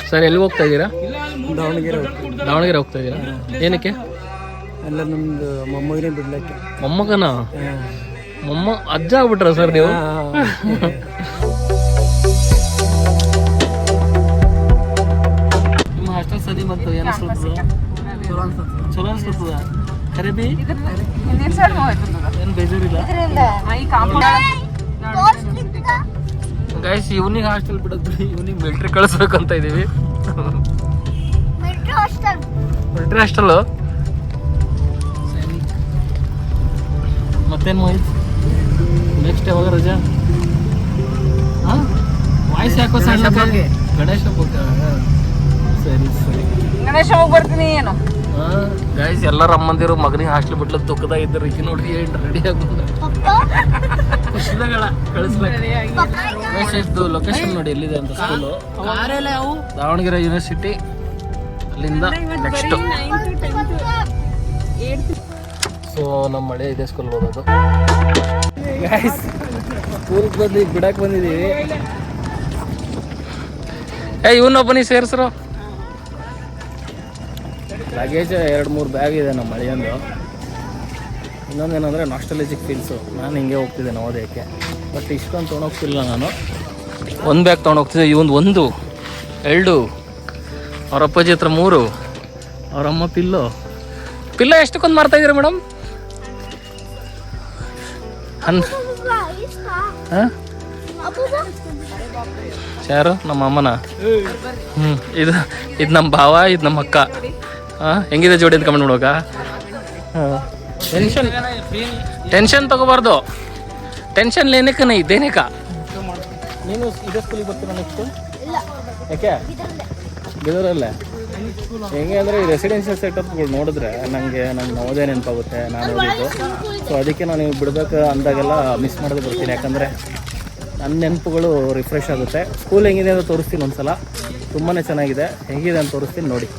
Sir ಎಲ್ಲಿಗೆ ಹೋಗ್ತಾ ಇದ್ದೀರಾ? ದಾವಣಗೆರೆ ಹೋಗ್ತಾ ಇದ್ದೀರಾ? ಏನಕ್ಕೆ? ಎಲ್ಲ ನಮ್ದು ಮೊಮ್ಮಗನೇ ಬಿಡ್ಲಿಕ್ಕೆ. ಮೊಮ್ಮಗನ? ಅಜ್ಜ ಆಗ್ಬಿಟ್ರ ಸರ್ ನೀವು? ನಿಮ್ಮ ಹಾಸ್ಟೆಲ್ ಸದಿ ಬಂತು ಏನು ಚಲೋ ಅನ್ಸುತ್ತದ? ಖರೀಬಿ ಏನು ಬೇಜಾರಿಲ್ಲ? ಗೈಸ್ ಇವನಿಗೆ ಹಾಸ್ಟೆಲ್ ಬಿಡದ್ರಿ, ಇವನಿಗೆ ಮಿಲ್ಟ್ರಿ ಕಳಿಸ್ಬೇಕಂತ ಇದೀವಿ. ಮಿಲ್ಟ್ರಿ ಹಾಸ್ಟೆಲ್ ಮತ್ತೇನು ಮೋಹಿತ್ ನೆಕ್ಸ್ಟ್ ಯಾವಾಗ ರಜಾ? ವಾಯ್ಸ್ ಯಾಕೋ ಸಣ್ಣ ಗಣೇಶ ಹಬ್ಬಕ್ಕೆ? ಸರಿ ಸರಿ ಗಣೇಶ ಹೋಗಿ ಬರ್ತೀನಿ. ಏನು ಗೈಸ್ ಎಲ್ಲರ ಅಮ್ಮಂದಿರು ಮಗನಿಗೆ ಹಾಸ್ಟೆಲ್ ಬಿಟ್ಲ ದುಃಖದ ಇದ್ದರು. ಈಗ ನೋಡಿ ಏನು ರೆಡಿ ಆಗ್ಬೋದು ಖುಷಿದಗಳ ಕಳಿಸ್ಬೇಕು. ಲೊಕೇಶನ್ ನೋಡಿ ಎಲ್ಲಿದೆ ಅಂತ ಸ್ಕೂಲು. ದಾವಣಗೆರೆ ಯೂನಿವರ್ಸಿಟಿ, ಅಲ್ಲಿಂದ ನೆಕ್ಸ್ಟ್. ಸೊ ನಮ್ಮ ಮಳೆ ಇದೆ ಸ್ಕೂಲ್ ಓದೋದು. ಗೈಸ್ ಸ್ಕೂಲ್ಗೆ ಬಂದು ಈಗ ಬಿಡಕ್ಕೆ ಬಂದಿದ್ದೀವಿ. ಇವನೊಬ್ಬನಿ ಸೇರಿಸ್ರು. ಲಗೇಜ್ 2-3 ಬ್ಯಾಗ್ ಇದೆ ನಮ್ಮ ಮಳೆಯಂದು. ಇನ್ನೊಂದೇನಂದರೆ ನಾಸ್ಟಾಲಜಿಕ್ ಫೀಲ್ಸು. ನಾನು ಹಿಂಗೆ ಹೋಗ್ತಿದ್ದೆ ನವೋದಯಕ್ಕೆ, ಬಟ್ ಇಷ್ಟೊಂದು ತೊಗೊಂಡೋಗ್ತಿಲ್ಲ ನಾನು. ಒಂದು ಬ್ಯಾಗ್ ತೊಗೊಂಡೋಗ್ತಿದ್ದೆ. ಇವೊಂದು 1, 2, ಅವ್ರ ಅಪ್ಪಾಜಿ ಹತ್ರ 3, ಅವರಮ್ಮ ಪಿಲ್ಲೋ ಎಷ್ಟಕ್ಕೊಂದು ಮಾರ್ತಾಯಿದ್ದೀರಾ ಮೇಡಮ್? ಹಾಂ, ಯಾರು? ನಮ್ಮ ಅಮ್ಮನ. ಇದು ನಮ್ಮ ಭಾವ, ಇದು ನಮ್ಮ ಅಕ್ಕ. ಹೆಂಗಿದೆ ಜೋಡಿ ಅಂತ ಕಮೆಂಟ್ ಮಾಡ್ಬೇಕಾ? ಟೆನ್ಷನ್ ತಗೋಬಾರ್ದು. ಟೆನ್ಷನ್ ಲೇನಕ ನೈ ದೇನೇಕ. ನೀನು ಇದೇ ಸ್ಕೂಲಿಗೆ ಬರ್ತೀರ ನೆಕ್ಸ್ಟ್? ಯಾಕೆ ಬಿದೂರಲ್ಲೇ? ಹೆಂಗೆ ಅಂದರೆ ಈ ರೆಸಿಡೆನ್ಷಿಯಲ್ ಸೆಟಪ್ಗಳು ನೋಡಿದ್ರೆ ನಂಗೆ ನವೋದಯ ನೆನಪಾಗುತ್ತೆ, ನಾನು ಓದಿದ್ದು. ಸೊ ಅದಕ್ಕೆ ನಾನು ಬಿಡಬೇಕು ಅಂದಾಗೆಲ್ಲ ಮಿಸ್ ಮಾಡೋದು ಬರ್ತೀನಿ. ಯಾಕಂದರೆ ನನ್ನ ನೆನಪುಗಳು ರಿಫ್ರೆಶ್ ಆಗುತ್ತೆ. ಸ್ಕೂಲ್ ಹೆಂಗಿದೆ ಅಂತ ತೋರಿಸ್ತೀನಿ ಒಂದ್ಸಲ. ತುಂಬಾ ಚೆನ್ನಾಗಿದೆ, ಹೇಗಿದೆ ಅಂತ ತೋರಿಸ್ತೀನಿ ನೋಡಿ.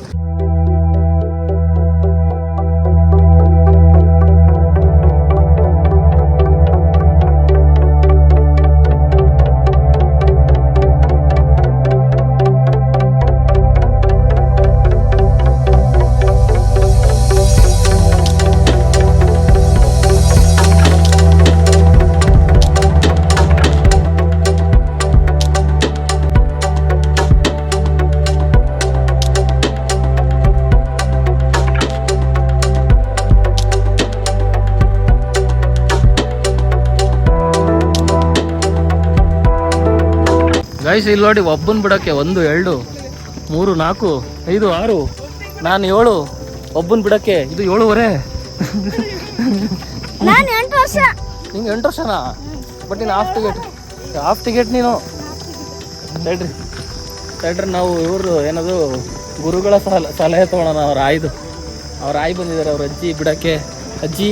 ಗೈಸ್ ಇಲ್ಲಿ ನೋಡಿ, ಒಬ್ಬನ ಬಿಡೋಕ್ಕೆ 1, 2, 3, 4, 5, 6, ನಾನು 7. ಒಬ್ಬನ ಬಿಡೋಕ್ಕೆ ಇದು 7.5. ನಿಂಗೆ 8 ವರ್ಷನಾ? ಬಟ್ ನೀನು ಹಾಫ್ ಟಿಕೆಟ್ ನೀನು. ತಡ್ರಿ ನಾವು ಇವರು ಏನದು ಗುರುಗಳ ಸಲಹೆ ತೊಗೊಳೋಣ. ಅವ್ರ ಆಯಿ ಬಂದಿದ್ದಾರೆ, ಅವ್ರ ಅಜ್ಜಿ ಬಿಡೋಕ್ಕೆ. ಅಜ್ಜಿ,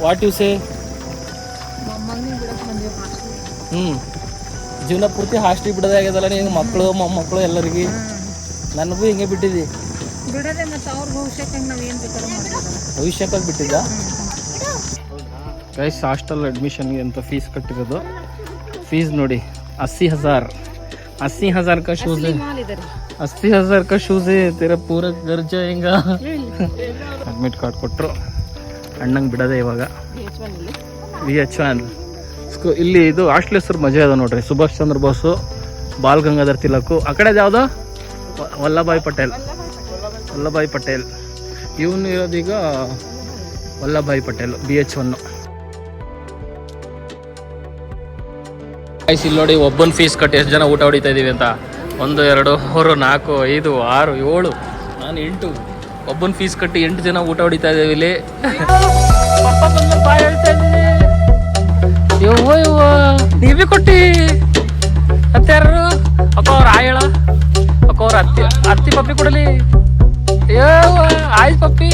ವಾಟ್ ಯು ಸೇ? ಜೀವನ ಪೂರ್ತಿ ಹಾಸ್ಟೆಲ್ ಬಿಡೋದೇ ಆಗ್ಯದಲ್ಲ ನೀವು, ಮಕ್ಕಳು ಮೊಮ್ಮಕ್ಕಳು ಎಲ್ಲರಿಗೆ. ನನಗೂ ಹಿಂಗೆ ಬಿಟ್ಟಿದ್ದಿ. ಭವಿಷ್ಯಕ್ಕಾಗಿ ಬಿಟ್ಟಿದ್ದ. ಗೈಸ್ ಹಾಸ್ಟೆಲ್ ಅಡ್ಮಿಷನ್ಗೆ ಅಂತ ಫೀಸ್ ಕಟ್ಟಿರೋದು. ಫೀಸ್ ನೋಡಿ 80,000. 80,000 का शूज है. 80,000 का शूज है. तेरा पूरा घर जाएगा. ಅಡ್ಮಿಟ್ ಕಾರ್ಡ್ ಕೊಟ್ಟರು. ಅಣ್ಣಂಗೆ ಬಿಡೋದೆ ಇವಾಗ. VH1 ಇಲ್ಲಿ ಇದು ಹಾಸ್ಟೆಲ್ ಹೆಸರು ಮಜಾ ಅದ ನೋಡ್ರಿ. ಸುಭಾಷ್ ಚಂದ್ರ ಬೋಸು, ಬಾಲ್ ಗಂಗಾಧರ್ ತಿಲಕ್. ಆ ಕಡೆ ಯಾವುದು? ವಲ್ಲಭಾಯ್ ಪಟೇಲ್. ಇವನು ಇರೋದೀಗ ವಲ್ಲಭಾಯ್ ಪಟೇಲ್ BH1. ಇಲ್ಲಿ ನೋಡಿ, ಒಬ್ಬನ ಫೀಸ್ ಕಟ್ಟಿ ಎಷ್ಟು ಜನ ಊಟ ಹೊಡಿತಾ ಇದೀವಿ ಅಂತ. 1, 2, 3, 4, 5, 6, 7, ನಾನು 8. ಒಬ್ಬನ ಫೀಸ್ ಕಟ್ಟಿ 8 ಜನ ಊಟ ಹೊಡಿತಾ ಇದ್ದೀವಿ ಇಲ್ಲಿ. ಯವ್ವ ನೀವೇ ಕೊಟ್ಟಿ ಅತ್ಯಾರು ಅಕ್ಕ ಅವ್ರ ಆಯಳ ಅಕ್ಕ ಅವ್ರ ಅತ್ತಿ ಪಪ್ಪಿ ಕೊಡಲಿ. ಯವ್ವ ಆಯ್ತು ಪಪ್ಪಿ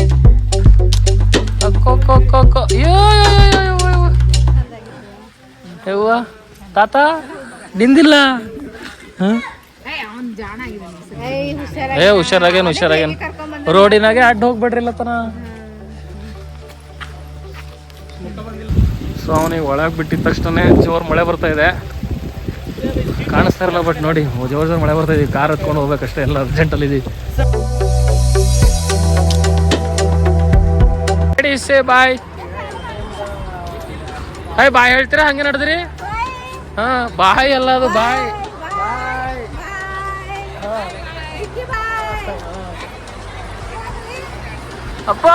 ಅಕ್ಕ ಯವ್ವ ತಾತ ನಿಂದಿಲ್ಲ. ಹುಷಾರಾಗೇನು ರೋಡಿನಾಗೆ ಅಡ್ಡ ಹೋಗ್ಬೇಡ್ರಿಲ್ಲ ತನ. ಸೊ ಅವನಿಗೆ ಒಳಗೆ ಬಿಟ್ಟಿದ ತಕ್ಷಣ ಜೋರು ಮಳೆ ಬರ್ತಾ ಇದೆ. ಕಾಣಿಸ್ತಾ ಇರಲ್ಲ, ಬಟ್ ನೋಡಿ ಜೋರ್ ಮಳೆ ಬರ್ತಾ ಇದೀವಿ. ಕಾರ್ ಹತ್ಕೊಂಡು ಹೋಗ್ಬೇಕಷ್ಟೇ, ಎಲ್ಲ ಅರ್ಜೆಂಟಲ್ಲಿ ಇದೀವಿ. ಬಾಯ್ ಬಾಯ್ ಹೇಳ್ತೀರಾ? ಹಂಗೆ ನಡೆದ್ರಿ? ಹಾ, ಬಾಯ್ ಅಲ್ಲ ಅದು, ಬಾಯ್. ಅಪ್ಪ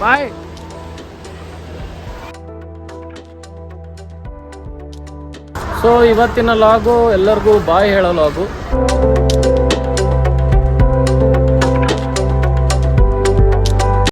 ಬಾಯ್. ಸೊ ಇವತ್ತಿನ ಲಾಗು ಎಲ್ಲರಿಗೂ ಬಾಯ್ ಹೇಳೋ ಲಾಗು.